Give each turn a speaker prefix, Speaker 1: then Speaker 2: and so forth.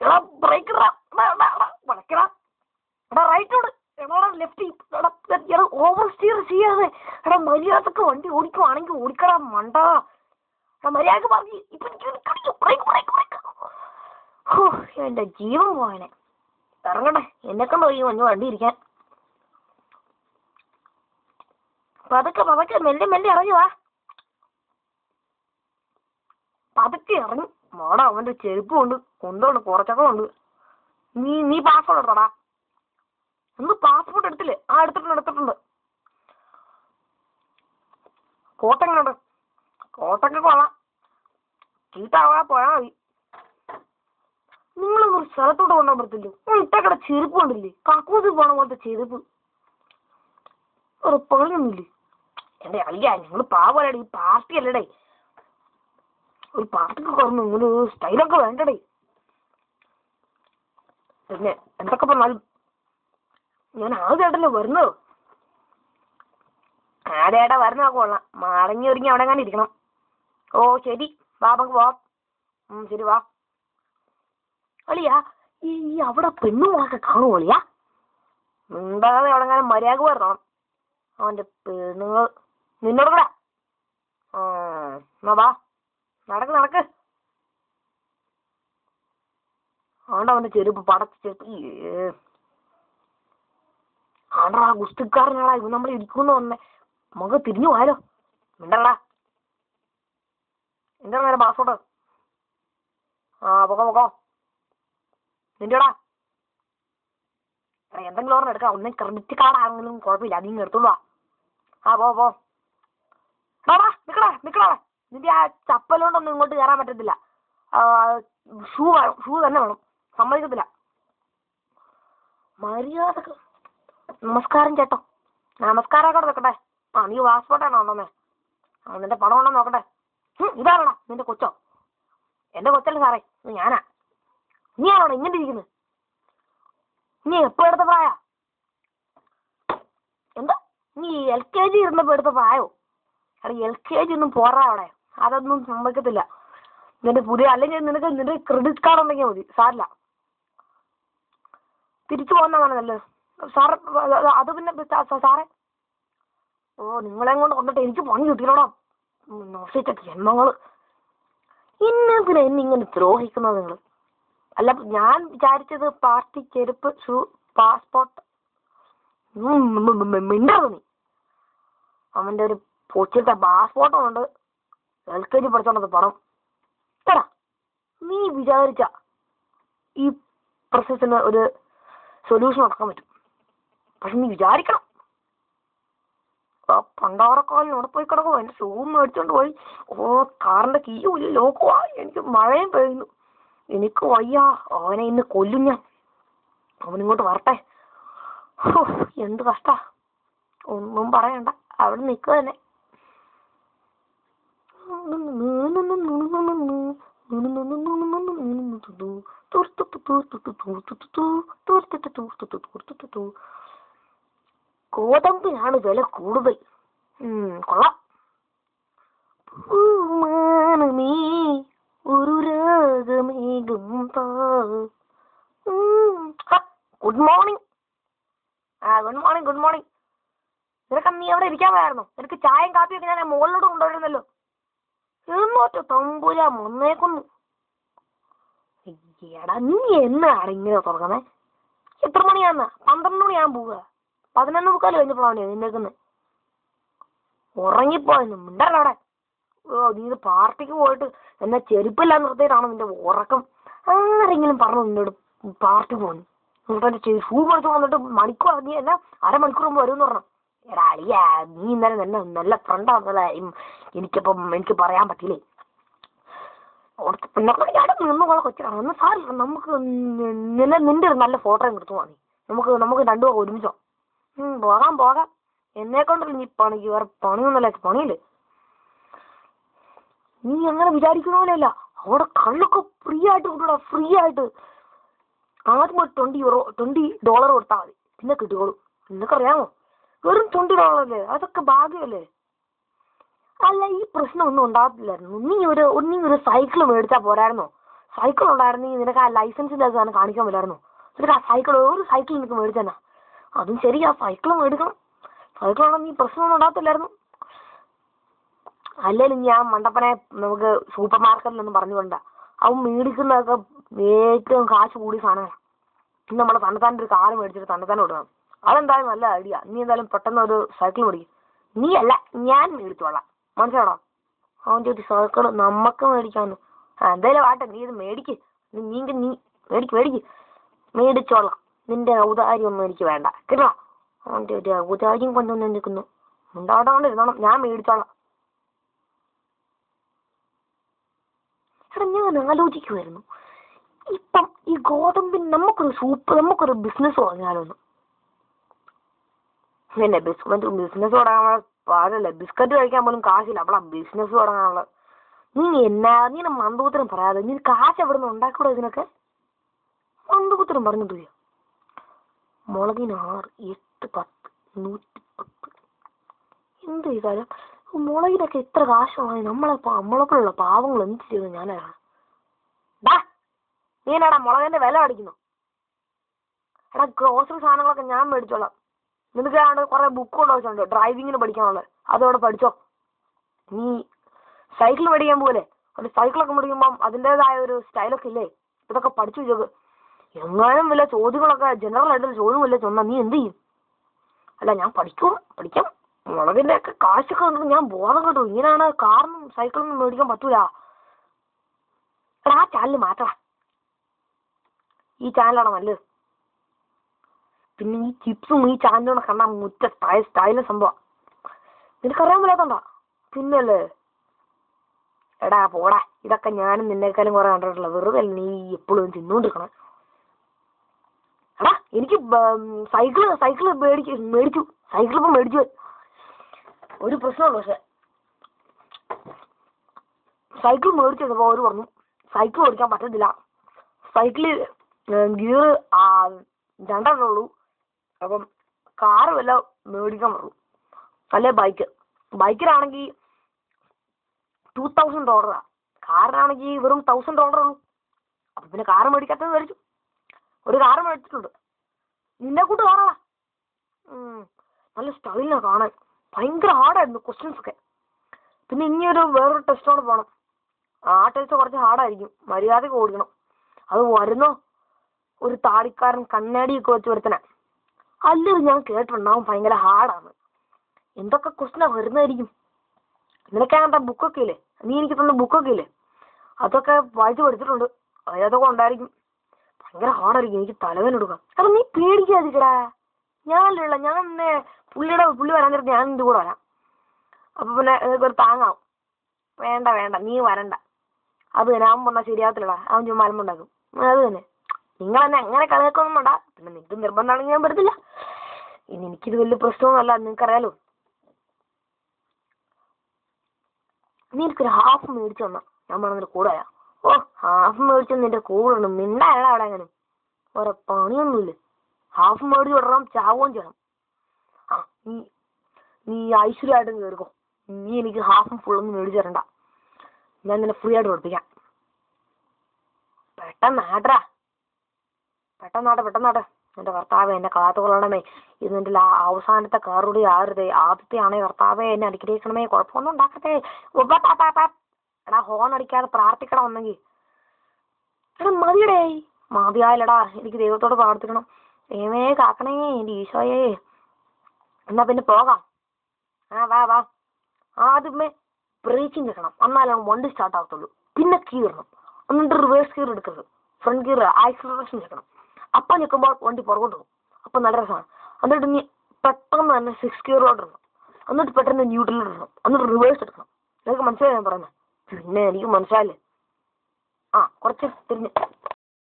Speaker 1: എടാ ബ്രേക്ക് വളയ്ക്കടാ. എടാ റൈറ്റോട് എടാ ലെഫ്റ്റ് എടാ ഓവർ സ്റ്റീർ ചെയ്യാതെ എടാ മര്യാദക്ക് വണ്ടി ഓടിക്കുവാണെങ്കിൽ ഓടിക്കടാ മണ്ട. എടാ മര്യാദക്ക് പറഞ്ഞു ഇപ്പൊ എന്റെ ജീവൻ പോയനെ. ഇറങ്ങട്ടെ, എന്നെ കൊണ്ട് പോയി വണ്ടി ഇരിക്കാൻ. പതുക്കെ പതുക്കെ മെല്ലെ മെല്ലെ ഇറങ്ങി വാ. പതുക്കെ ഇറങ്ങി മോടാ. അവന്റെ ചെരുപ്പും ഉണ്ട്, കൊണ്ടുണ്ട്, കുറച്ചൊക്കെ ഉണ്ട്. നീ പാസ്പോർട്ട് എടുത്തോടാ. ഒന്ന് പാസ്പോർട്ട് എടുത്തില്ലേ? ആ എടുത്തിട്ടുണ്ട്. കോട്ടെങ്ങനുണ്ട്? കോട്ടൊക്കെ കൊള്ളാം. ചീത്താവാ പോയാ മതി. നിങ്ങളൊന്നൊരു സ്ഥലത്തോട്ട് കൊണ്ടാൻ പറ്റത്തില്ലേ? ഇട്ടക്കടെ ചെരുപ്പ് കണ്ടില്ലേ? കക്കൂസിൽ പോണ പോലത്തെ ചെരുപ്പ്. ഒരു പണിയൊന്നുമില്ലേ? എന്റെ അല്ല, നിങ്ങൾ പാവല്ലേ, ഈ പാർട്ടി അല്ലടേ. ഒരു പാർട്ടിക്ക് കുറഞ്ഞു നിങ്ങൾ സ്റ്റൈലൊക്കെ വേണ്ടടേ. പിന്നെ എന്തൊക്കെ പറഞ്ഞാലും ഞാൻ ആദ്യമായിട്ടല്ലേ വരുന്നത്. ആദ്യമായിട്ടാ വരുന്നതൊക്കെ കൊള്ളാം. മടങ്ങി ഒരുങ്ങി അവിടെ എങ്ങനെ ഇരിക്കണം. ഓ ശരി, വാ നമുക്ക് പോവാം. ശരി വാ. അളിയാ, ഈ അവിടെ പെണ്ണുങ്ങളൊക്കെ കാണുമോ അളിയാ? മിണ്ടാതെ അവിടെ എങ്ങനെ മര്യാദ വരണം. അവന്റെ പെണ്ണുങ്ങൾ നിന്നോട് കൂടെ. എന്നാ വാ, നടക്ക്. ആണ്ട അവന്റെ ചെരുപ്പ് പടച്ച ചെരുപ്പ്. ആണ്ടാ ഗുസ്തിക്കാരനാടാ ഇവ. നമ്മൾ ഇരിക്കുന്നു വന്നേ. നമുക്ക് തിരിഞ്ഞു പോയാലോ? മിണ്ടടാ. എന്താ നേരം പാസ്പോർട്ട്? പൊക്കോ നിന്റെടാ. എന്തെങ്കിലും ഓർമ്മ എടുക്കാം. ഒന്നും ക്രെഡിറ്റ് കാർഡാണെങ്കിലും കുഴപ്പമില്ല, നീ എടുത്തോളൂ. പോ. നിക്കടാ. നിന്റെ ആ ചപ്പലോണ്ടൊന്നും ഇങ്ങോട്ട് കയറാൻ പറ്റത്തില്ല. ഷൂ തന്നെ വേണം. സമ്മതിക്കത്തില്ല. മര്യാദ. നമസ്കാരം ചേട്ടോ. നമസ്കാരമൊക്കെ വെക്കട്ടെ. നീ പാസ്പോർട്ടാണോ ഉണ്ടോന്നേ? നിന്റെ പണം ഉണ്ടോ നോക്കട്ടെ. ഇതാണോടാ നിന്റെ കൊച്ചോ? എന്റെ കൊച്ചല്ലേ സാറേ, ഞാനാ. നീ ആണോടാ ഇങ്ങനെ ഇരിക്കുന്നത്? നീ എപ്പോ എടുത്ത പ്രായ? എന്താ നീ LKG ഇരുന്നപ്പോ എടുത്ത പ്രായോ? അവിടെ LKG ഒന്നും പോരാ അവിടെ. അതൊന്നും സംഭവിക്കത്തില്ല. നിന്റെ പുതിയ അല്ലെങ്കിൽ നിന്റെ ക്രെഡിറ്റ് കാർഡ് ഉണ്ടെങ്കിൽ മതി, സാറില്ല. തിരിച്ചു പോകുന്നതാണ് നല്ലത് സാറ്. അത് പിന്നെ സാറേ, നിങ്ങളെ കൊണ്ട് വന്നിട്ട് എനിക്ക് പണി കിട്ടിയില്ലോടാ. നോഷിച്ച ജന്മങ്ങള്. പിന്നെ എന്നിങ്ങനെ ദ്രോഹിക്കുന്നത് നിങ്ങൾ. അല്ല, ഞാൻ വിചാരിച്ചത് പാർട്ടി, ചെരുപ്പ്, ഷൂ, പാസ്പോർട്ട്. മിണ്ടാതെ നീ. അവന്റെ ഒരു പൊച്ചിട്ട പാസ്പോർട്ടും ഉണ്ട്, LKG പഠിച്ചോണ്ടത് പണം. എടാ നീ വിചാരിച്ച ഈ പ്രശ്നത്തിന് ഒരു സൊല്യൂഷൻ നടക്കാൻ പറ്റും. പക്ഷെ നീ വിചാരിക്കണം. ആ പണ്ടാറക്കാലിന് അവിടെ പോയി കിടക്കുമോ? എന്റെ ഷൂ മേടിച്ചോണ്ട് പോയി. കാറിന്റെ കീയും ലോക്കുവാ. എനിക്ക് മഴയും പെയ്യുന്നു. എനിക്ക് വയ്യ. അവനെ ഇന്ന് കൊല്ലും ഞാൻ. അവനിങ്ങോട്ട് വരട്ടെ. എന്ത് കഷ്ടാ. ഒന്നും പറയണ്ട, അവിടെ നിൽക്കുക തന്നെ. ഗോതമ്പിനാണ് വില കൂടുതൽ. കൊള്ളാം. നീ ഒരു രാഗമേഘം. Good morning. Good morning. നിനക്ക് നീ അവിടെ ഇരിക്കാമായിരുന്നു. നിനക്ക് ചായയും കാപ്പിയൊക്കെ ഞാൻ മുകളിലോട്ട് കൊണ്ടുവരുന്നല്ലോ. എന്നോട്ട് തമ്പുര വന്നേക്കുന്നു. എടാ നീ എന്നാണ് ഇങ്ങനെ തുറക്കുന്നേ? എത്ര മണിയാന്നാ? 12 മണിയാൻ പോവുക. 11:15 കഴിഞ്ഞപ്പോഴാണ് എഴുന്നേക്കുന്നത്. ഉറങ്ങിപ്പോയെന്ന് മിണ്ടല്ലോ അവിടെ. നീ പാർട്ടിക്ക് പോയിട്ട് എന്നാ ചെരുപ്പില്ല നിർത്തിയിട്ടാണ് നിന്റെ ഉറക്കം. ആരെങ്കിലും പറഞ്ഞു നിന്നോട് പാർട്ടി പോകുന്നു? എന്നിട്ട് ഷൂ മേടിച്ചു വന്നിട്ട് മണിക്കൂർ, നീ എന്നാ അരമണിക്കൂർ മുമ്പ് വരുമെന്ന് പറഞ്ഞു. എടാ അളിയ, നീ ഇന്നലെ നല്ല ഫ്രണ്ടാണല്ലേ. എനിക്ക് പറയാൻ പറ്റില്ലേ. പിന്നെ നിന്നുള്ള കൊച്ചാണ്. ഒന്ന് സാറില്ല, നമുക്ക് നിന്റെ ഒരു നല്ല ഫോട്ടോയും എടുത്തു പോവാ. നമുക്ക് രണ്ടുപേരും ഒരുമിച്ചോ? പോകാം. എന്നെ കൊണ്ടല്ലോ നീ പണിക്ക്. വേറെ പണിയൊന്നുമല്ല, പണിയില്ലേ. നീ അങ്ങനെ വിചാരിക്കണമല്ല. അവിടെ കള്ളൊക്കെ ഫ്രീ ആയിട്ട് കിട്ടൂടാ. ഫ്രീ ആയിട്ട്. ആദ്യം $20 കൊടുത്താൽ മതി, പിന്നെ കിട്ടിക്കോളൂ. നിനക്കറിയാമോ? വെറും $20. അതൊക്കെ ഭാഗ്യമല്ലേ. അല്ല, ഈ പ്രശ്നം ഒന്നും ഉണ്ടാകത്തില്ലായിരുന്നു. നീ ഒരു സൈക്കിൾ മേടിച്ചാൽ പോരായിരുന്നോ? സൈക്കിൾ ഉണ്ടായിരുന്നെങ്കിൽ നിനക്ക് ആ ലൈസൻസിൻ്റെ അത് തന്നെ കാണിക്കാൻ പറ്റായിരുന്നു. നിനക്ക് ആ സൈക്കിൾ ഒരു സൈക്കിൾ നിനക്ക് മേടിച്ചെന്നാ. അതും ശരി, ആ സൈക്കിൾ മേടിക്കണം. സൈക്കിളാണെങ്കിൽ നീ പ്രശ്നമൊന്നും ഉണ്ടാകത്തില്ലായിരുന്നു. അല്ലേലും ഞാൻ മണ്ടപ്പനെ നമുക്ക് സൂപ്പർ മാർക്കറ്റിലൊന്നും പറഞ്ഞുകൊണ്ടാ. അവൻ മേടിക്കുന്നതൊക്കെ ഏറ്റവും കാശ് കൂടിയ സാധനമാണ്. ഇന്ന് നമ്മുടെ തന്നെത്താൻ്റെ ഒരു കാറ് മേടിച്ചിട്ട് തന്നെത്താനെ വിടണം. അതെന്തായാലും നല്ല ഐഡിയ. നീ എന്തായാലും പെട്ടെന്ന് ഒരു സൈക്കിൾ മേടിക്കും. നീ അല്ല, ഞാൻ മേടിച്ചോളാം. മനസ്സിലാണോ? അവൻ്റെ ഒരു സൈക്കിൾ നമുക്ക് മേടിക്കാമെന്ന്. എന്തായാലും ആട്ടെ, നീ ഇത് മേടിക്ക്. നീ മേടിക്ക് മേടിച്ചോളാം. നിന്റെ ഔദാര്യം ഒന്നും എനിക്ക് വേണ്ട കേട്ടോ. അവൻ്റെ ഒരു ഔദാര്യം കൊണ്ടൊന്നും നിൽക്കുന്നു. ഉണ്ടാവോണ്ടിരുന്നോണം, ഞാൻ മേടിച്ചോളാം. എടാ, ഞാൻ ആലോചിക്കുമായിരുന്നു, ഇപ്പം ഈ ഗോതമ്പിന് നമുക്കൊരു ബിസിനസ് തുടങ്ങിയാലൊന്നും. പിന്നെ ബിസിനസ് തുടങ്ങാൻ പാടില്ല. ബിസ്ക്കറ്റ് കഴിക്കാൻ പോലും കാശില്ല, അപ്പോൾ ബിസിനസ് തുടങ്ങാനുള്ളത്. നീ മന്ദൂത്തരം പറയാതെ നീ കാശ് എവിടെ നിന്ന് ഉണ്ടാക്കൂടോ ഇതിനൊക്കെ? മന്ദൂത്തരം പറഞ്ഞിട്ട് മുളകിന് 6, 8, 10, 110. എന്ത് ചെയ്താലും മുളകിനൊക്കെ ഇത്ര കാശമായി. നമ്മളെപ്പോലുള്ള പാവങ്ങൾ എന്ത് ചെയ്തു? ഞാനാണ് നീനാടാ മുളകിന്റെ വില അടിക്കുന്നു. എടാ, ഗ്രോസറി സാധനങ്ങളൊക്കെ ഞാൻ മേടിച്ചോളാം. നിനക്കാണ്ട് കുറെ ബുക്ക് കൊണ്ടുവച്ചിട്ടുണ്ട് ഡ്രൈവിങ്ങിന് പഠിക്കാനുള്ളത്. അതോടെ പഠിച്ചോ. നീ സൈക്കിൾ മേടിക്കാൻ പോലെ ഒരു സൈക്കിളൊക്കെ മേടിക്കുമ്പം അതിൻ്റെതായ ഒരു സ്റ്റൈലൊക്കെ ഇല്ലേ? ഇതൊക്കെ പഠിച്ചു വെച്ചോക്ക്. എങ്ങാനും വല്ല ചോദ്യങ്ങളൊക്കെ ജനറൽ ആയിട്ടുള്ള ചോദ്യമല്ലേ ചെന്നാൽ നീ എന്ത് ചെയ്യും? അല്ല, ഞാൻ പഠിക്കാം. മുളകിന്റെ ഒക്കെ കാശൊക്കെ കണ്ടിട്ട് ഞാൻ ബോധം കേട്ടു. ഇങ്ങനെയാണ് കാറിനും സൈക്കിളൊന്നും മേടിക്കാൻ പറ്റൂല. എടാ, ആ ചാനൽ മാറ്റടാ. ഈ ചാനലാണ് നല്ലത്. പിന്നെ ഈ ചിപ്സും ഈ ചാനലോടെ കണ്ടാൽ മുറ്റ സ്റ്റൈലും സംഭവം. നിനക്കറിയാൻ മേലാത്തോണ്ടാ? പിന്നല്ലേ. എടാ പോടാ, ഇതൊക്കെ ഞാനും നിന്നേക്കാളും കുറെ കണ്ടിട്ടില്ല. വെറുതെ നീ എപ്പോഴും തിന്നുകൊണ്ടിരിക്കണം. എടാ, എനിക്ക് സൈക്കിൾ മേടിച്ചു. സൈക്കിൾ ഇപ്പം മേടിച്ചു. ഒരു പ്രശ്നമുള്ളൂ. പക്ഷെ സൈക്കിൾ മേടിച്ചപ്പോൾ അവർ പറഞ്ഞു സൈക്കിൾ ഓടിക്കാൻ പറ്റത്തില്ല. സൈക്കിളിൽ ഗിയർ 2 ഉള്ളൂ. അപ്പം കാറ് വല്ല മേടിക്കാൻ പറഞ്ഞു. അല്ലെ ബൈക്കിനാണെങ്കിൽ $2000. കാറിനാണെങ്കിൽ വെറും $1000 ഉള്ളൂ. അപ്പം പിന്നെ കാറ് മേടിക്കാത്തത് മേടിച്ചു. ഒരു കാറ് മേടിച്ചിട്ടുണ്ട്. നിന്നെ കൂട്ട് കാണാടാ. നല്ല സ്റ്റൈലിനാണ് കാണാൻ. ഭയങ്കര ഹാർഡായിരുന്നു ക്വസ്റ്റ്യൻസ് ഒക്കെ. പിന്നെ വേറൊരു ടെസ്റ്റോട് പോകണം. ആ ടെസ്റ്റ് കുറച്ച് ഹാർഡായിരിക്കും. മര്യാദയ്ക്ക് ഓടിക്കണം. അത് വരുന്നോ ഒരു താടിക്കാരൻ കണ്ണാടിയൊക്കെ വെച്ച് വരുത്തണേ. അല്ലത് ഞാൻ കേട്ടിട്ടുണ്ടാവും ഭയങ്കര ഹാർഡാണ്. എന്തൊക്കെ ക്വസ്റ്റ്യനാണ് വരുന്നതായിരിക്കും. നിനക്കങ്ങനത്തെ ബുക്കൊക്കെ ഇല്ലേ? നീ എനിക്ക് തന്ന ബുക്കൊക്കെ ഇല്ലേ? അതൊക്കെ വായിച്ച് പഠിച്ചിട്ടുണ്ട്. അതിനകത്തൊക്കെ ഉണ്ടായിരിക്കും. ഭയങ്കര ഹാർഡായിരിക്കും. എനിക്ക് തലവേദന എടുക്കാം. കാരണം നീ പേടിക്കാതിരിക്കടാ. ഞാനല്ല, ഞാൻ പുള്ളി വരാൻ നേരത്തെ ഞാൻ നിന്റെ കൂടെ വരാം. അപ്പൊ പിന്നെ ഒരു താങ്ങാവും. വേണ്ട നീ വരണ്ട. അത് തന്നെ അവൻ പറഞ്ഞാൽ ശരിയാകത്തില്ലടാ. അവൻ ചുമ്മാ അലമ്പുണ്ടാക്കും. അത് തന്നെ. നിങ്ങൾ തന്നെ അങ്ങനെ കളിയാക്കൊന്നും വേണ്ട. പിന്നെ നിനക്ക് നിർബന്ധമാണെങ്കിൽ ഞാൻ പറ്റത്തില്ല. ഇനി എനിക്കിത് വലിയ പ്രശ്നമൊന്നുമല്ല, നിനക്കറിയാലോ. നീ എനിക്കൊരു ഹാഫ് മേടിച്ചു തന്നാ ഞാൻ പറഞ്ഞതിന്റെ കൂടെ വരാം. ഓ, ഹാഫ് മേടിച്ചു നിന്റെ കൂടെ ഉണ്ട്. മിണ്ടായടാ അവിടെ. അങ്ങനെ ഓരോ പണിയൊന്നുമില്ല. ഹാഫ് മേടിച്ച് വിടണം, ചാവുകയും ചെയ്യണം. നീ ഐശ്വര്യമായിട്ട് കയറിക്കോ. നീ എനിക്ക് ഹാഫും ഫുള്ളൊന്നും മേടിച്ചു തരണ്ട. ഞാൻ നിന്നെ ഫ്രീ ആയിട്ട് പഠിപ്പിക്കാം. പെട്ടെന്നാട്ടെ. എന്റെ കർത്താവേ, എന്നെ കാത്തുകൊള്ളണമേ. ഇത് നിന്റെ അവസാനത്തെ കാറുകൂടി ആകരുതേ. ആദ്യത്തെ ആണേ കർത്താവേ, എന്നെ അനുഗ്രഹിക്കണമേ. കുഴപ്പമൊന്നും ഉണ്ടാക്കട്ടെ. എടാ, ഹോൺ അടിക്കാതെ പ്രാർത്ഥിക്കണം ഒന്നെങ്കിൽ. എടാ മതിയടേ. മതിയായില്ലടാ. എനിക്ക് ദൈവത്തോട് പ്രാർത്ഥിക്കണം. ദൈവമേ കാക്കണേ എന്റെ ഈശോയേ. എന്നാ പിന്നെ പോകാം. വാ. ആദ്യമേ ബ്രേക്കിംഗ് വെക്കണം. എന്നാലാണ് വണ്ടി സ്റ്റാർട്ട് ആകത്തുള്ളൂ. പിന്നെ ഗിയർ ഇടണം. എന്നിട്ട് റിവേഴ്സ് ഗിയർ എടുക്കരുത്. ഫ്രണ്ട് ഗിയർ ആക്സിലറേഷൻ വെക്കണം. അപ്പം നിൽക്കുമ്പോൾ വണ്ടി പുറകോട്ട് പോകും. അപ്പം നല്ല രസമാണ്. എന്നിട്ട് നീ പെട്ടെന്ന് തന്നെ 6 ഗിയറിലോട്ട് ഇടണം. എന്നിട്ട് പെട്ടെന്ന് ന്യൂട്രലിലോട്ട് ഇടണം. എന്നിട്ട് റിവേഴ്സ് എടുക്കണം. നിനക്ക് മനസ്സിലായി ഞാൻ പറയുന്നത്? പിന്നെ എനിക്ക് മനസ്സിലായില്ലേ? കുറച്ച് തിരിഞ്ഞ്